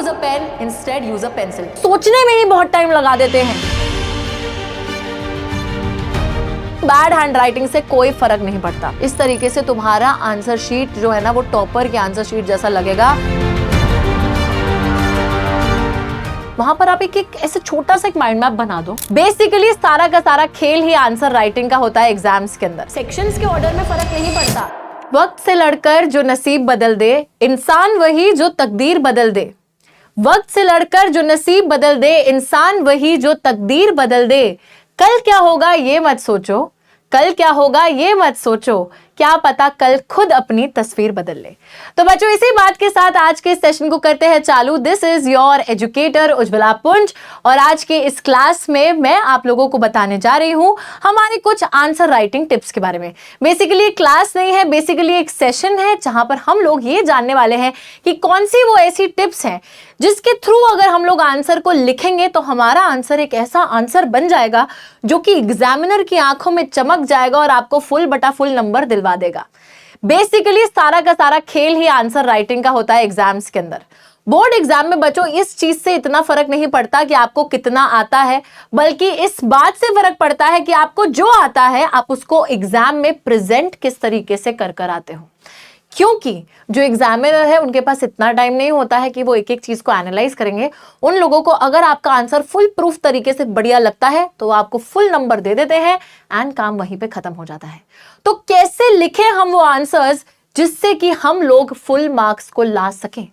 Use a pen, instead use a pencil. सोचने में ही बहुत टाइम लगा देते हैं। बैड हैंड राइटिंग से कोई फर्क नहीं पड़ता। इस तरीके से तुम्हारा आंसर शीट जो है ना वो टॉपर के आंसर शीट जैसा लगेगा। वहां पर आप एक ऐसे छोटा सा एक माइंड मैप बना दो। बेसिकली सारा का सारा खेल ही आंसर राइटिंग का होता है एग्जाम्स के अंदर। सेक्शंस के ऑर्डर में फर्क नहीं पड़ता। वक्त से लड़कर जो नसीब बदल दे, इंसान वही जो तकदीर बदल दे। वक्त से लड़कर जो नसीब बदल दे, इंसान वही जो तकदीर बदल दे। कल क्या होगा ये मत सोचो, कल क्या होगा ये मत सोचो, क्या पता कल खुद अपनी तस्वीर बदल ले। तो बच्चों इसी बात के साथ आज के सेशन को करते हैं चालू। This is your educator Ujjwala पुंज और आज के इस क्लास में मैं आप लोगों को बताने जा रही हूं हमारे कुछ आंसर राइटिंग टिप्स के बारे में। बेसिकली क्लास नहीं है, बेसिकली एक सेशन है जहां पर हम लोग ये जानने वाले हैं कि कौन सी वो ऐसी टिप्स हैं जिसके थ्रू अगर हम लोग आंसर को लिखेंगे तो हमारा आंसर एक ऐसा आंसर बन जाएगा जो कि एग्जामिनर की आंखों में चमक जाएगा और आपको फुल बटा फुल नंबर दिलवा देगा। बेसिकली सारा का सारा खेल ही आंसर राइटिंग का होता है एग्जाम्स के अंदर। बोर्ड एग्जाम में बच्चों इस चीज से इतना फर्क नहीं पड़ता कि आपको कितना आता है, बल्कि इस बात से फर्क पड़ता है कि आपको जो आता है आप उसको एग्जाम में प्रेजेंट किस तरीके से कर आते हो। क्योंकि जो एग्जामिनर है उनके पास इतना टाइम नहीं होता है कि वो एक एक चीज को एनालाइज करेंगे। उन लोगों को अगर आपका आंसर फुल प्रूफ तरीके से बढ़िया लगता है तो आपको फुल नंबर दे देते हैं एंड काम वहीं पे खत्म हो जाता है। तो कैसे लिखें हम वो आंसर्स जिससे कि हम लोग फुल मार्क्स को ला सकें।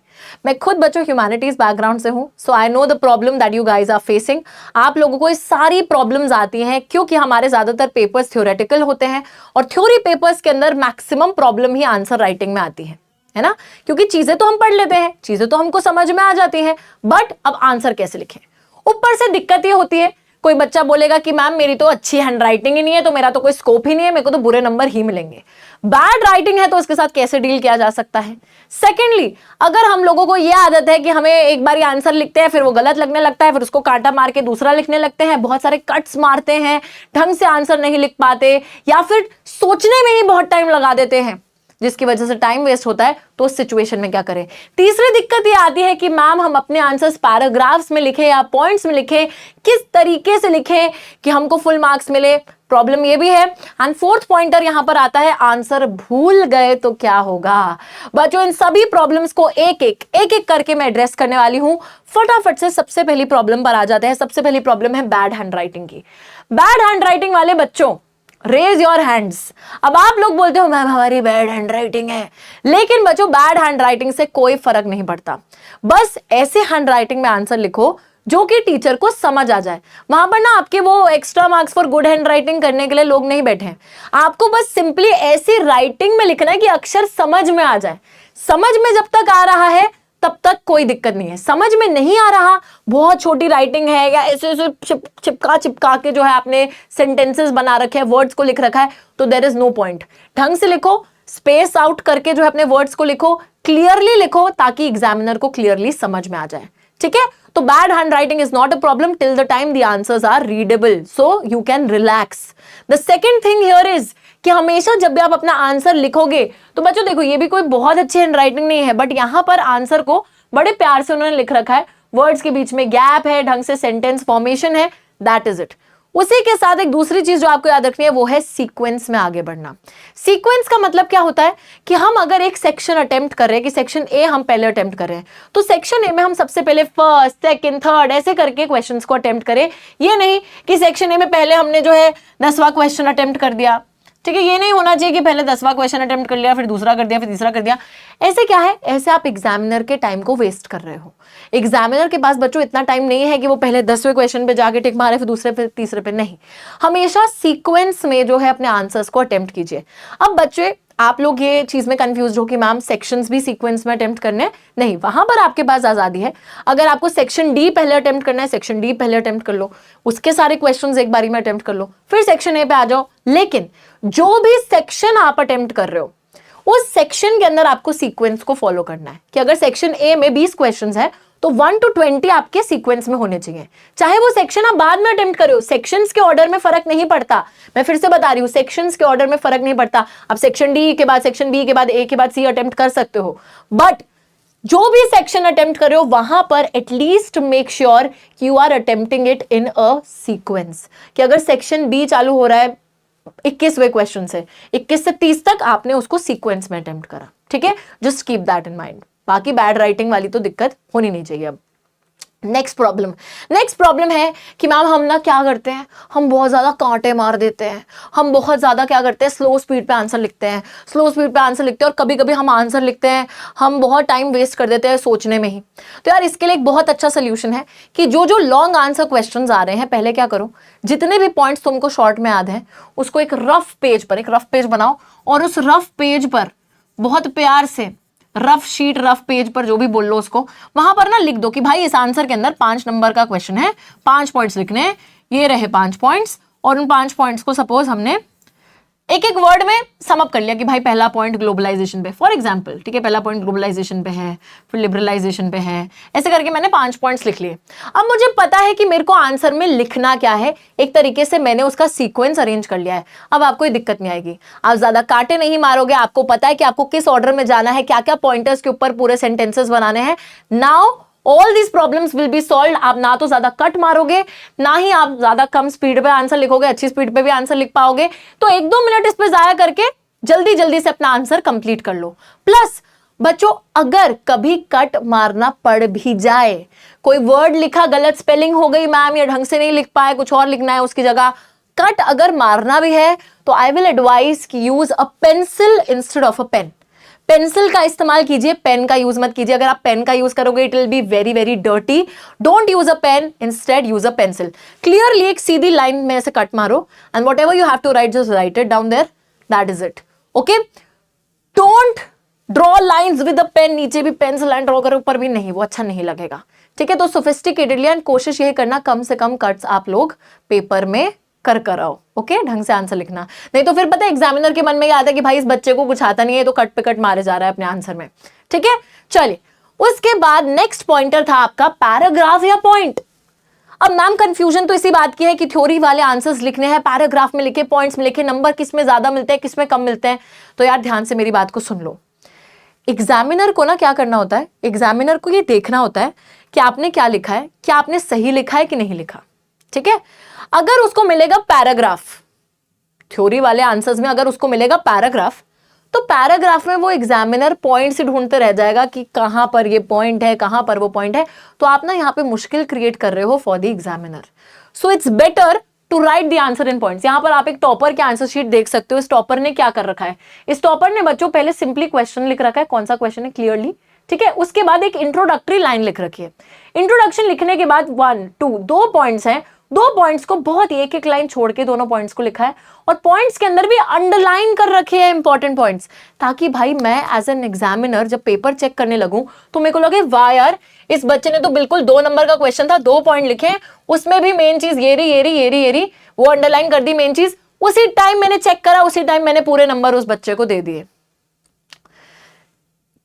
मैं खुद बच्चों ह्यूमैनिटीज बैकग्राउंड से हूं, so I know the problem that you guys are facing. आप लोगों को ये सारी प्रॉब्लम्स आती हैं क्योंकि हमारे ज्यादातर पेपर्स थ्योरेटिकल होते हैं और थ्योरी पेपर्स के अंदर मैक्सिमम प्रॉब्लम ही आंसर राइटिंग में आती है ना। क्योंकि चीजें तो हम पढ़ लेते हैं, चीजें तो हमको समझ में आ जाती हैं, बट अब आंसर कैसे लिखें। ऊपर से दिक्कत ये होती है, कोई बच्चा बोलेगा कि मैम मेरी तो अच्छी हैंड राइटिंग ही नहीं है तो मेरा तो कोई स्कोप ही नहीं है, मेरे को तो बुरे नंबर ही मिलेंगे। बैड राइटिंग है तो उसके साथ कैसे डील किया जा सकता है। सेकेंडली, अगर हम लोगों को यह आदत है कि हमें एक बार आंसर लिखते हैं फिर वो गलत लगने लगता है, फिर उसको कांटा मार के दूसरा लिखने लगते हैं, बहुत सारे कट्स मारते हैं, ढंग से आंसर नहीं लिख पाते या फिर सोचने में ही बहुत टाइम लगा देते हैं जिसकी वजह से टाइम वेस्ट होता है, तो उस सिचुएशन में क्या करें। तीसरी दिक्कत ये आती है कि मैम हम अपने आंसर्स पैराग्राफ्स में लिखें या पॉइंट्स में लिखें, किस तरीके से लिखें कि हमको फुल मार्क्स मिले। प्रॉब्लम ये भी है। एंड फोर्थ पॉइंटर यहां पर आता है, आंसर भूल गए तो क्या होगा। बच्चों इन सभी प्रॉब्लम्स को एक एक करके मैं एड्रेस करने वाली हूं। फटाफट से सबसे पहली प्रॉब्लम पर आ जाते हैं। सबसे पहली प्रॉब्लम है बैड हैंड राइटिंग की। बैड हैंड राइटिंग वाले बच्चों रेज योर हैंड्स। अब आप लोग बोलते हो मैम हमारी बैड हैंड राइटिंग है, लेकिन बच्चों बैड हैंड राइटिंग से कोई फर्क नहीं पड़ता। बस ऐसे हैंड राइटिंग में आंसर लिखो जो कि टीचर को समझ आ जाए। वहां पर ना आपके वो extra marks for good hand writing करने के लिए लोग नहीं बैठे हैं। आपको बस सिंपली ऐसी राइटिंग में लिखना है कि अक्षर समझ में आ जाए। समझ में जब तक आ रहा है तब तक कोई दिक्कत नहीं है। समझ में नहीं आ रहा, बहुत छोटी राइटिंग है या ऐसे ऐसे चिपका के जो है आपने सेंटेंसेस बना रखे हैं, वर्ड्स को लिख रखा है, तो देयर इज नो पॉइंट। ढंग से लिखो, स्पेस आउट करके जो है अपने वर्ड्स को लिखो, क्लियरली लिखो ताकि एग्जामिनर को क्लियरली समझ में आ जाए। ठीक है, तो bad handwriting is not a problem till the time the answers are readable, so you can relax. The second thing here is कि हमेशा जब भी आप अपना आंसर लिखोगे तो बच्चों देखो ये भी कोई बहुत अच्छी हैंड राइटिंग नहीं है, बट यहां पर आंसर को बड़े प्यार से उन्होंने लिख रखा है, वर्ड्स के बीच में गैप है, ढंग से सेंटेंस फॉर्मेशन है, दैट इज इट। उसी के साथ एक दूसरी चीज जो आपको याद रखनी है वो है सीक्वेंस में आगे बढ़ना। सीक्वेंस का मतलब क्या होता है कि हम अगर एक सेक्शन अटेम्प्ट कर रहे हैं कि सेक्शन ए हम पहले अटेम्प्ट कर रहे हैं, तो सेक्शन ए में हम सबसे पहले फर्स्ट सेकंड थर्ड ऐसे करके क्वेश्चंस को अटेम्प्ट करें। ये नहीं कि सेक्शन ए में पहले हमने जो है 10वां क्वेश्चन अटेम्प्ट कर दिया। ठीक है, ये नहीं होना चाहिए कि पहले 10वां क्वेश्चन अटेम्प्ट कर लिया, फिर दूसरा कर दिया, फिर तीसरा कर दिया। ऐसे क्या है, ऐसे आप एग्जामिनर के टाइम को वेस्ट कर रहे हो। एग्जामिनर के पास बच्चों इतना टाइम नहीं है कि वो पहले 10वें क्वेश्चन पे जाके टिक मारे, फिर दूसरे पे तीसरे पे नहीं। हमेशा सीक्वेंस में जो है अपने आंसर्स को अटेम्प्ट कीजिए। अब बच्चे आप लोग ये चीज में कंफ्यूज हो कि मैम सेक्शंस भी सीक्वेंस में अटेम्प्ट करने हैं, नहीं, वहां पर आपके पास आजादी है। अगर आपको सेक्शन डी पहले अटेम्प्ट करना है, सेक्शन डी पहले अटेम्प्ट कर लो, उसके सारे क्वेश्चंस एक बारी में अटेम्प्ट कर लो, फिर सेक्शन ए पे आ जाओ। लेकिन जो भी सेक्शन आप अटेम्प्ट कर रहे हो उस सेक्शन के अंदर आपको सीक्वेंस को फॉलो करना है कि अगर सेक्शन ए में 20 क्वेश्चंस है तो 1 to 20 आपके सीक्वेंस में होने चाहिए। चाहे वो सेक्शन आप बाद में अटेम्प्ट करो, सेक्शंस के ऑर्डर में फर्क नहीं पड़ता। मैं फिर से बता रही हूँ, सेक्शंस के ऑर्डर में फर्क नहीं पड़ता। आप सेक्शन डी के बाद, सेक्शन बी के बाद, ए के बाद सी अटेम्प्ट कर सकते हो, बट जो भी सेक्शन अटेम्प्ट कर रहे हो वहां पर एटलीस्ट मेक श्योर कि you are attempting it in a sequence, कि अगर सेक्शन बी चालू हो रहा है 21वें क्वेश्चन से 21 से 30 तक आपने उसको सीक्वेंस में अटेम्प्ट करा, ठीक है, just keep that in mind. बाकी बैड राइटिंग वाली तो दिक्कत होनी नहीं चाहिए। अब नेक्स्ट प्रॉब्लम है कि मैम हम ना क्या करते हैं, हम बहुत ज्यादा कांटे मार देते हैं, हम बहुत ज्यादा क्या करते हैं, स्लो स्पीड पे आंसर लिखते हैं, और कभी कभी हम आंसर लिखते हैं, हम बहुत टाइम वेस्ट कर देते हैं सोचने में ही। तो यार इसके लिए एक बहुत अच्छा सोल्यूशन है कि जो जो लॉन्ग आंसर क्वेश्चंस आ रहे हैं, पहले क्या करो, जितने भी पॉइंट्स तुमको शॉर्ट में याद है उसको एक रफ पेज बनाओ, और उस रफ पेज पर बहुत प्यार से रफ शीट, रफ पेज पर जो भी बोल लो उसको, वहां पर ना लिख दो कि भाई इस आंसर के अंदर 5 नंबर का क्वेश्चन है, 5 पॉइंट्स लिखने हैं, ये रहे 5 पॉइंट्स, और उन 5 पॉइंट्स को सपोज हमने एक एक वर्ड में सम अप कर लिया कि भाई पहला पॉइंट ग्लोबलाइजेशन पे, फॉर एग्जांपल, ठीक है, पहला पॉइंट ग्लोबलाइजेशन पे है, फिर लिबरलाइजेशन पे है, ऐसे करके मैंने 5 पॉइंट्स लिख लिए। अब मुझे पता है कि मेरे को आंसर में लिखना क्या है, एक तरीके से मैंने उसका सीक्वेंस अरेंज कर लिया है। अब आपको दिक्कत नहीं आएगी, आप ज्यादा कांटे नहीं मारोगे, आपको पता है कि आपको किस ऑर्डर में जाना है, क्या क्या पॉइंटर्स के ऊपर पूरे सेंटेंसेस बनाने हैं। Now all these problems will be solve. आप ना तो ज्यादा कट मारोगे, ना ही आप ज्यादा कम स्पीड पे आंसर लिखोगे, अच्छी स्पीड पे भी आंसर लिख पाओगे। तो 1-2 मिनट इस पे जाया करके जल्दी जल्दी से अपना आंसर कंप्लीट कर लो। प्लस बच्चों, अगर कभी कट मारना पड़ भी जाए, कोई वर्ड लिखा गलत स्पेलिंग हो गई मैम, या ढंग से नहीं लिख पाए, कुछ और लिखना है उसकी जगह, कट अगर मारना भी है तो आई विल एडवाइज कि use a pencil instead of a pen. Pencil का इस्तेमाल कीजिए, पेन का यूज मत कीजिए। अगर आप पेन का यूज करोगे it will be very very dirty. Don't use a pen, instead use a pencil. Clearly एक सीधी लाइन में ऐसे कट मारो, and whatever you have to write just write it down there, that is it. Okay, don't draw lines with a pen, नीचे भी pen से line draw करो, ऊपर भी नहीं, वो अच्छा नहीं लगेगा, ठीक है। तो सोफिस्टिकेटेडली एंड कोशिश ये करना कम से कम कट्स आप लोग पेपर में कर आओ, ओके, ढंग से आंसर लिखना। नहीं तो फिर पता है एग्जामिनर के मन में ये आता है कि भाई इस बच्चे को कुछ आता नहीं है, तो कट पे कट मारे जा रहा है अपने आंसर में, ठीक है। चलिए, उसके बाद नेक्स्ट पॉइंटर था आपका पैराग्राफ या पॉइंट। अब मैम कंफ्यूजन तो इसी बात की है कि थ्योरी वाले आंसर्स लिखने हैं, पैराग्राफ में लिखे, पॉइंट्स में लिखे, नंबर किस में ज्यादा मिलते हैं, किस में कम मिलते हैं। तो यार ध्यान से मेरी बात को सुन लो। एग्जामिनर को ना क्या करना होता है, एग्जामिनर को ये देखना होता है कि आपने क्या लिखा है, क्या आपने सही लिखा है कि नहीं लिखा, ठीक है। अगर उसको मिलेगा पैराग्राफ, थ्योरी वाले आंसर्स में अगर उसको मिलेगा पैराग्राफ, तो पैराग्राफ में वो एग्जामिनर पॉइंट से ढूंढते रह जाएगा कि कहां पर ये पॉइंट है, कहां पर वो पॉइंट है। तो आप ना यहां पे मुश्किल क्रिएट कर रहे हो for the examiner. So it's better to write the answer in points. यहां पर आप एक टॉपर के आंसर शीट देख सकते हो। इस टॉपर ने क्या कर रखा है, इस टॉपर ने बच्चों पहले सिंपली क्वेश्चन लिख रखा है, कौन सा क्वेश्चन है क्लियरली, ठीक है। उसके बाद एक इंट्रोडक्टरी लाइन लिख रखी है। इंट्रोडक्शन लिखने के बाद 1, 2, 2 पॉइंट्स हैं, 2 पॉइंट्स को बहुत एक एक लाइन छोड़ के दोनों पॉइंट्स को लिखा है, और पॉइंट्स के अंदर भी अंडरलाइन कर रखे हैं इंपॉर्टेंट पॉइंट्स, ताकि भाई मैं एज एन एग्जामिनर जब पेपर चेक करने लगूं तो मेरे को लगे वाह यार, इस बच्चे ने तो बिल्कुल 2 नंबर का क्वेश्चन था, 2 पॉइंट लिखे, उसमें भी मेन चीज ये रही, वो अंडरलाइन कर दी मेन चीज, उसी टाइम मैंने चेक करा, उसी टाइम मैंने पूरे नंबर उस बच्चे को दे दिए।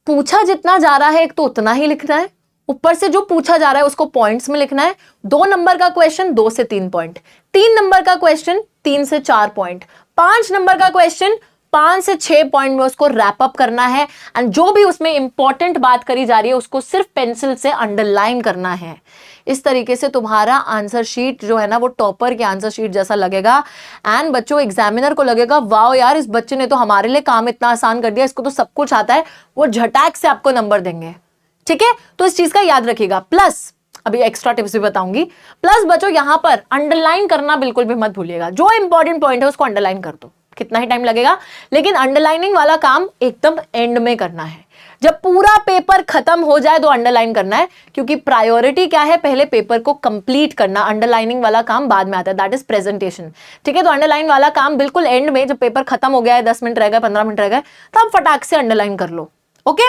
पूछा जितना जा रहा है एक तो उतना ही लिखना है, ऊपर से जो पूछा जा रहा है उसको पॉइंट्स में लिखना है। 2 नंबर का क्वेश्चन 2 से 3 पॉइंट, 3 नंबर का क्वेश्चन 3 से 4 पॉइंट, 5 नंबर का क्वेश्चन 5 से 6 पॉइंट में उसको रैप अप करना है। एंड जो भी उसमें इंपॉर्टेंट बात करी जा रही है उसको सिर्फ पेंसिल से अंडरलाइन करना है। इस तरीके से तुम्हारा आंसर शीट जो है ना वो टॉपर के आंसर शीट जैसा लगेगा। एंड बच्चों, एग्जामिनर को लगेगा वाओ यार, इस बच्चे ने तो हमारे लिए काम इतना आसान कर दिया, इसको तो सब कुछ आता है, वो झटाक से आपको नंबर देंगे, ठीक है। तो इस चीज का याद रखिएगा। प्लस अभी एक्स्ट्रा टिप्स भी बताऊंगी। प्लस बच्चों, यहां पर अंडरलाइन करना बिल्कुल भी मत भूलिएगा। जो इंपॉर्टेंट पॉइंट है उसको अंडरलाइन कर दो, कितना ही टाइम लगेगा, लेकिन अंडरलाइनिंग वाला काम एकदम एंड में करना है। जब पूरा पेपर खत्म हो जाए तो अंडरलाइन करना है, क्योंकि प्रायोरिटी क्या है, पहले पेपर को कंप्लीट करना, अंडरलाइनिंग वाला काम बाद में आता है, दैट इज प्रेजेंटेशन, ठीक है। तो अंडरलाइन वाला काम बिल्कुल एंड में, जब पेपर खत्म हो गया है, 10 मिनट रह गए, 15 मिनट रह गए, तब फटाक से अंडरलाइन कर लो। Okay,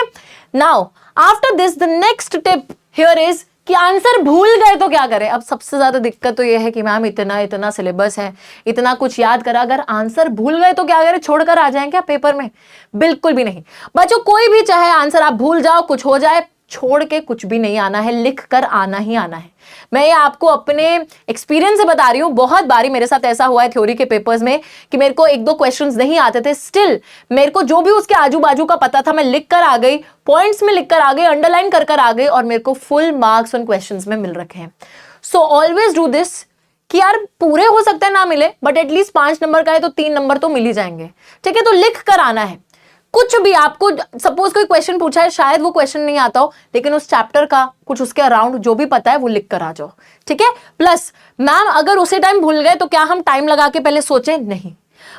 now after this the next tip here is कि आंसर भूल गए तो क्या करें। अब सबसे ज्यादा दिक्कत तो यह है कि मैम इतना सिलेबस है, इतना कुछ याद करा, अगर आंसर भूल गए तो क्या करें, छोड़कर आ जाएं क्या पेपर में? बिल्कुल भी नहीं बच्चों, कोई भी चाहे आंसर आप भूल जाओ, कुछ हो जाए, छोड़ के कुछ भी नहीं आना है, लिख कर आना ही आना है। मैं ये आपको अपने एक्सपीरियंस से बता रही हूँ। बहुत बारी मेरे साथ ऐसा हुआ है थ्योरी के पेपर्स में कि मेरे को एक दो क्वेश्चंस नहीं आते थे, स्टिल मेरे को जो भी उसके आजू बाजू का पता था मैं लिख कर आ गई, पॉइंट्स में लिख कर आ गई, अंडरलाइन कर आ गई और मेरे को फुल मार्क्स उन क्वेश्चंस में मिल रखे हैं। सो ऑलवेज डू दिस कि यार पूरे हो सकते हैं ना मिले, बट एटलीस्ट 5 नंबर का है तो 3 नंबर तो मिल ही जाएंगे। ठीक है, तो लिख कर आना है। कुछ भी आपको सपोज कोई क्वेश्चन पूछा है, शायद वो क्वेश्चन नहीं आता हो, लेकिन उस चैप्टर का कुछ उसके अराउंड जो भी पता है वो लिख कर आ जाओ। ठीक है, प्लस मैम अगर उसी टाइम भूल गए तो क्या हम टाइम लगा के पहले सोचें? नहीं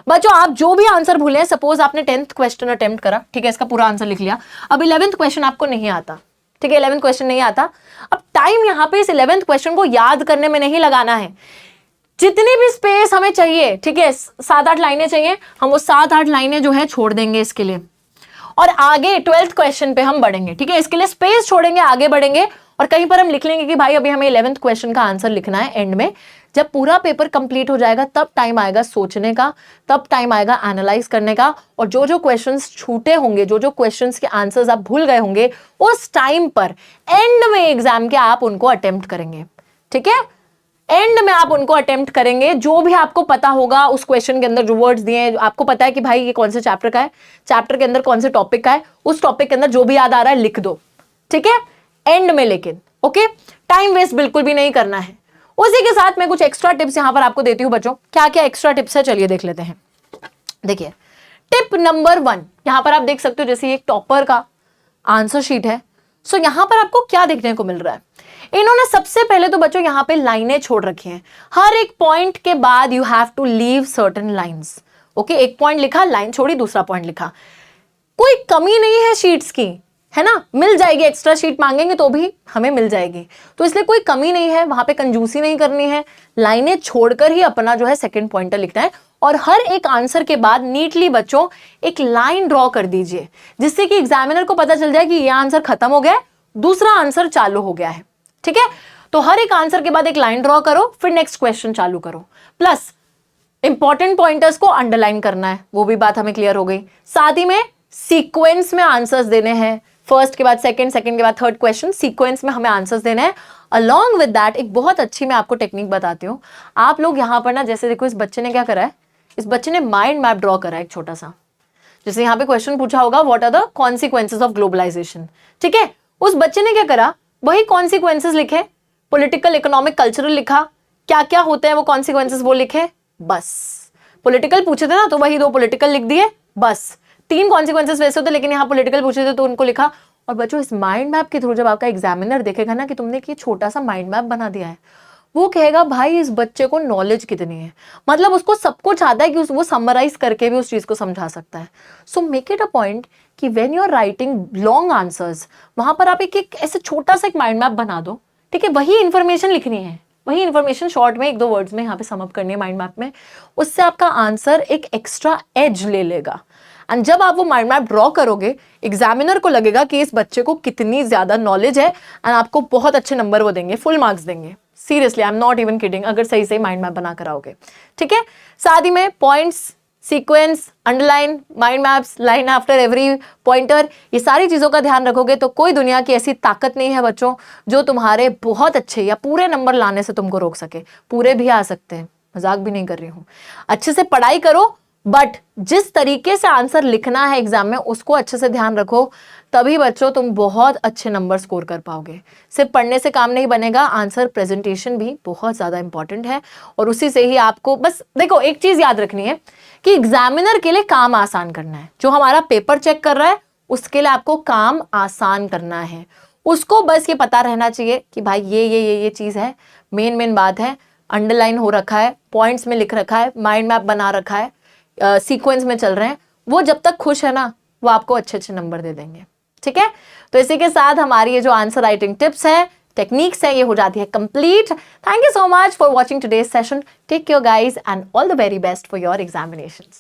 बच्चों, आप जो भी आंसर भूले, सपोज आपने 10th क्वेश्चन अटेम्प्ट करा, ठीक है, इसका पूरा आंसर लिख लिया, अब 11th क्वेश्चन आपको नहीं आता, ठीक है, 11th क्वेश्चन नहीं आता, अब टाइम यहां पे इस 11th क्वेश्चन को याद करने में नहीं लगाना है। जितनी भी स्पेस हमें चाहिए, ठीक है, 7-8 लाइनें चाहिए, हम वो 7-8 लाइनें जो है छोड़ देंगे इसके लिए, और आगे 12th क्वेश्चन पे हम बढ़ेंगे। ठीक है, इसके लिए स्पेस छोड़ेंगे, आगे बढ़ेंगे, और कहीं पर हम लिख लेंगे कि भाई अभी हमें 11th क्वेश्चन का आंसर लिखना है। एंड में जब पूरा पेपर कंप्लीट हो जाएगा तब टाइम आएगा सोचने का, तब टाइम आएगा एनालाइज करने का, और जो जो क्वेश्चंस छूटे होंगे, जो जो क्वेश्चंस के आंसर्स आप भूल गए होंगे, उस टाइम पर एंड में एग्जाम के आप उनको अटेम्प्ट करेंगे। ठीक है, एंड में आप उनको अटेम्प्ट करेंगे, जो भी आपको पता होगा उस क्वेश्चन के अंदर जो वर्ड्स दिए, आपको पता है कि भाई ये कौन से चैप्टर का है, चैप्टर के अंदर कौन से टॉपिक का है, उस टॉपिक के अंदर जो भी याद आ रहा है लिख दो। ठीक है, एंड में, लेकिन ओके, टाइम वेस्ट बिल्कुल भी नहीं करना है। उसी के साथ मैं कुछ एक्स्ट्रा टिप्स यहां पर आपको देती हूं बच्चों। क्या क्या एक्स्ट्रा टिप्स है, चलिए देख लेते हैं। देखिए, टिप नंबर 1, यहां पर आप देख सकते हो, जैसे एक टॉपर का आंसर शीट है। सो यहां पर आपको क्या देखने को मिल रहा है, इन्होंने सबसे पहले तो बच्चों यहां पे लाइनें छोड़ रखी हैं। हर एक पॉइंट के बाद you have to leave certain lines. Okay, एक पॉइंट लिखा, लाइन छोड़ी, दूसरा पॉइंट लिखा, कोई कमी नहीं है शीट्स की, है ना, मिल जाएगी, एक्स्ट्रा शीट मांगेंगे तो भी हमें मिल जाएगी, तो इसलिए कोई कमी नहीं है, वहां पे कंजूसी नहीं करनी है, लाइनें छोड़कर ही अपना जो है सेकंड पॉइंटर लिखना है। और हर एक आंसर के बाद नीटली बच्चों एक लाइन ड्रॉ कर दीजिए, जिससे कि एग्जामिनर को पता चल जाए कि यह आंसर खत्म हो गया है, दूसरा आंसर चालू हो गया है। ठीक है, तो हर एक आंसर के बाद एक लाइन ड्रॉ करो, फिर नेक्स्ट क्वेश्चन चालू करो। प्लस इंपॉर्टेंट पॉइंटर्स को अंडरलाइन करना है, वो भी बात हमें क्लियर हो गई। साथ ही में सीक्वेंस में आंसर्स देने हैं, फर्स्ट के बाद सेकंड, सेकंड के बाद थर्ड क्वेश्चन, सीक्वेंस में हमें आंसर्स देने हैं। अलॉन्ग विद दैट एक बहुत अच्छी मैं आपको टेक्निक बताती हूँ। आप लोग यहां पर ना, जैसे देखो इस बच्चे ने क्या करा है, इस बच्चे ने माइंड मैप ड्रॉ करा है एक छोटा सा। जैसे यहाँ पे क्वेश्चन पूछा होगा, what are the consequences of globalisation. ठीक है, उस बच्चे ने क्या करा, वही कॉन्सिक्वेंसेज लिखे, पॉलिटिकल, इकोनॉमिक, कल्चरल लिखा, क्या क्या होते हैं वो कॉन्सिक्वेंसेज वो लिखे, बस। पॉलिटिकल पूछे थे ना तो वही 2 पॉलिटिकल लिख दिए, बस। 3 कॉन्सिक्वेंसेज वैसे होते, लेकिन यहाँ पॉलिटिकल पूछे थे तो उनको लिखा। और बच्चों, इस माइंड मैप के थ्रू जब आपका एग्जामिनर देखेगा ना कि तुमने एक छोटा सा माइंड मैप बना दिया है, वो कहेगा भाई इस बच्चे को नॉलेज कितनी है, मतलब उसको सब कुछ आता है कि वो समराइज करके भी उस चीज को समझा सकता है। So make it a point कि when you are writing long answers, वहां पर आप एक ऐसे छोटा सा एक माइंड मैप बना दो। ठीक है, वही इंफॉर्मेशन लिखनी है, वही इंफॉर्मेशन शॉर्ट में 1-2 वर्ड्स में यहाँ पे समअप करनी है माइंड मैप में। उससे आपका आंसर एक एक्स्ट्रा एज ले लेगा। एंड जब आप वो माइंड मैप ड्रॉ करोगे, एग्जामिनर को लगेगा कि इस बच्चे को कितनी ज्यादा नॉलेज है, एंड आपको बहुत अच्छे नंबर वो देंगे, फुल मार्क्स देंगे। Seriously, I am not even kidding, अगर सही सही माइंड मैप बना कर आओगे। ठीक है, साथ ही में points, sequence, underline, mind maps, line after every pointer, ये सारी चीजों का ध्यान रखोगे तो कोई दुनिया की ऐसी ताकत नहीं है बच्चों जो तुम्हारे बहुत अच्छे या पूरे नंबर लाने से तुमको रोक सके। पूरे भी आ सकते हैं, मजाक भी नहीं कर रही हूं। अच्छे से पढ़ाई करो, बट जिस तरीके से आंसर लिखना है एग्जाम में उसको अच्छे से ध्यान रखो, तभी बच्चों तुम बहुत अच्छे नंबर स्कोर कर पाओगे। सिर्फ पढ़ने से काम नहीं बनेगा, आंसर प्रेजेंटेशन भी बहुत ज्यादा इंपॉर्टेंट है। और उसी से ही आपको बस देखो एक चीज याद रखनी है कि एग्जामिनर के लिए काम आसान करना है। जो हमारा पेपर चेक कर रहा है उसके लिए आपको काम आसान करना है। उसको बस ये पता रहना चाहिए कि भाई ये चीज है, मेन बात है, अंडरलाइन हो रखा है, पॉइंट्स में लिख रखा है, माइंड मैप बना रखा है, सीक्वेंस में चल रहे हैं। वो जब तक खुश है ना, वो आपको अच्छे अच्छे नंबर दे देंगे। ठीक है, तो इसी के साथ हमारी ये जो आंसर राइटिंग टिप्स है, टेक्निक्स है, ये हो जाती है complete. Thank you so much for watching today's session. Take care guys and all the very best for your examinations.